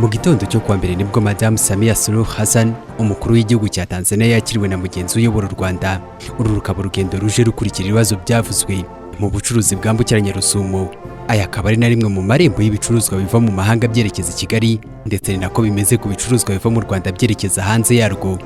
Mu gitondo cyo kuwa mbere nibwo Madame Samia Suluhu Hassan umukuru w'igihugu cya Tanzania yakiriwe na mugenzi uyobora u Rwanda. Uru rukaba urugendo ruje rukurikira ibibazo byavuzwe mu bucuruzi bwambukiranya Rusumo. Aya akaba ari na rimwe mu marembo y'ibicuruzwa biva mu mahanga byerekeza i Kigali, ndetse ni nako bimeze ku bicuruzwa biva mu Rwanda byerekeza hanze yarwo.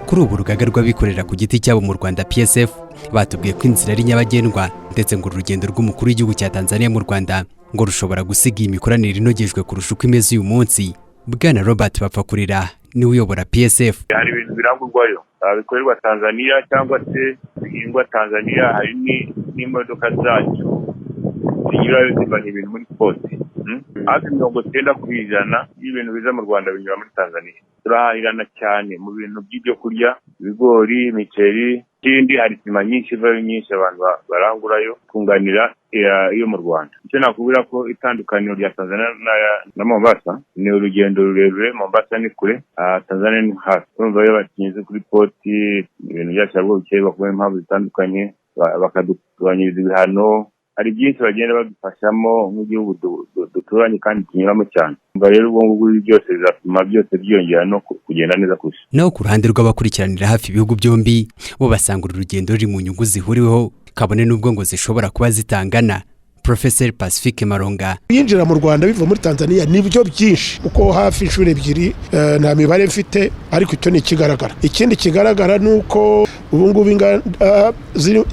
Kuri ubu urugaga rw'abikorera ku giti cyabo mu Rwanda PSF batubwiye ko inzira ari nyabagendwa, ndetse ngo urugendo rw'umukuru w'igihugu cya Tanzania mu Rwanda ngo rushobora gusiga imikoranire inogejwe kurusha uko imeze uyu munsi. Bwana Robert Bapfakurira niwe uyobora PSF. Hari ibintu birangurwayo bikorerwa Tanzania cyangwa se bihingwa Tanzania, hari n'imodoka zacu zinyurayo zivana ibintu muri poste. Hafi 90% y'ibintu biza mu Rwanda binyura muri Tanzania. Turahahirana cyane mu bintu by'ibyo kurya, ibigori, imiceri, ikindi hari sima nyinshi abantu barangurayo kunganira iyo mu Rwanda. Icyo nakubwira ko itandukaniro rya Tanzania na Mombasa ni urugendo rurerure. Mombasa ni kure, Tanzania ni hafi. Urumva iyo bakinze kuri poti ibintu byashabwo bikeye bakuba impamvu zitandukanye, bakadutubanyiriza ibihano. Hari byinshi bagenda badufashamo nk'igihugu duturanye kandi tunyuramo cyane. Umva rero ubwo ngubwo byose bizatuma byose byongera no kugenda neza kurusha. Naho ku ruhande rw'abakurikiranira hafi ibihugu byombi bo basanga uru rugendo ruri mu nyungu zihuriweho, kabone n'ubwo ngo zishobora kuba zitangana. Professor Pacifique Maronga: yinjira mu Rwanda biva muri Tanzania nibyo byinshi uko hafi inshuro ebyiri, nta mibare mfite, ariko icyo ni kigaragara. Ikindi kigaragara nuko ubu ngubu inganda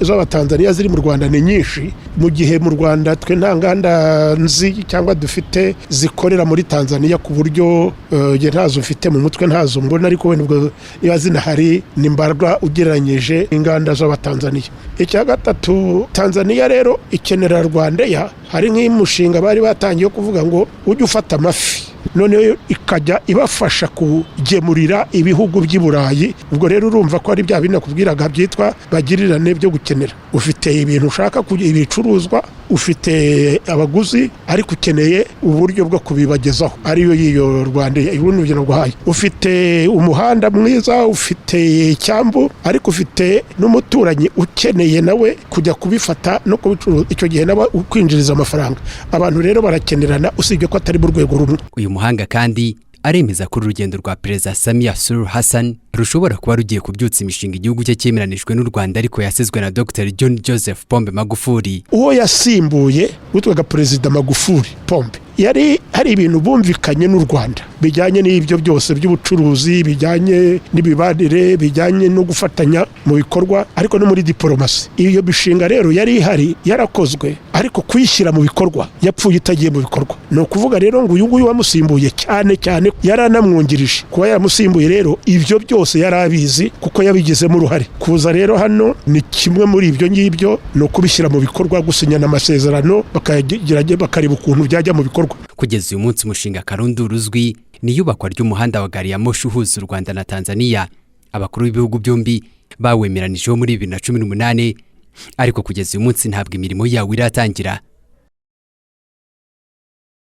z'Abatanzania ziri mu Rwanda ni nyinshi, mu gihe mu Rwanda twe nta nganda nzi cyangwa dufite zikorera muri Tanzania, ku buryo ntazo mfite mu mutwe, ntazo mbona, ariko wenda niba zinahari ni mbarwa ugereranyije inganda z'Abatanzania. Icya gatatu, Tanzania rero ikenera Rwanda. Hari nk'umushinga bari batangiye kuvuga ngo ujye ufata amafi, none ikajya ibafasha kugemurira ibihugu by'i Burayi. Ubwo rero urumva ko ari bya bintu nakubwiraga byitwa bagirirane byo gukenera. Ufite ibintu ushaka ibicuruzwa, ufite abaguzi, ariko ukeneye uburyo bwo kubibagezaho, ariyo yiyo Rwanda ibunubye no guhaye. Ufite umuhanda mwiza, ufite icyambu, ariko ufite n'umuturanyi ukeneye nawe kujya kubifata no kubicuruza, icyo gihe nawe ukwinjiriza amafaranga. Abantu rero barakenerana, usibye ko atari mu rwego rumwe. Uyu muhanga kandi aremeza ko urugendo rwa Perezida Samia Suluhu Hassan rushobora kuba rugiye kubyutsa imishinga igihugu cye cyemeranijwe n'u Rwanda, ariko yasizwe na Dr. John Joseph Pombe Magufuli. Uwo yasimbuye witwaga Perezida Magufuli Pombe yari hari ibintu bumvikanye n'u Rwanda bijyanye n'ibyo byose by'ubucuruzi, bijyanye n'ibibadire, bijyanye no gufatanya mu bikorwa, ariko no muri diplomasi. Iyo bishinga rero yari ihari, yarakozwe, ariko kuyishyira mu bikorwa yapfuye itagiye mu bikorwa. No kuvuga rero ngo uyu nguyu wamusimbuye cyane yaranamwungirije. Kuba yaramusimbuye rero ibyo byose yarabizi kuko yabigizemo uruhare. Kuza rero hano ni kimwe muri ibyo ngibyo, no kubishyira mu bikorwa, gusinyana amasezerano, bakareba ukuntu byajya mu bikorwa. Kugeza uyu munsi umushinga karundura uzwi ni iyubakwa ry'umuhanda wa gari ya moshi uhuza u Rwanda na Tanzania. Abakuru b'ibihugu byombi bawemeranijeho muri 2018, ariko kugeza uyu munsi ntabwo imirimo yawo iratangira.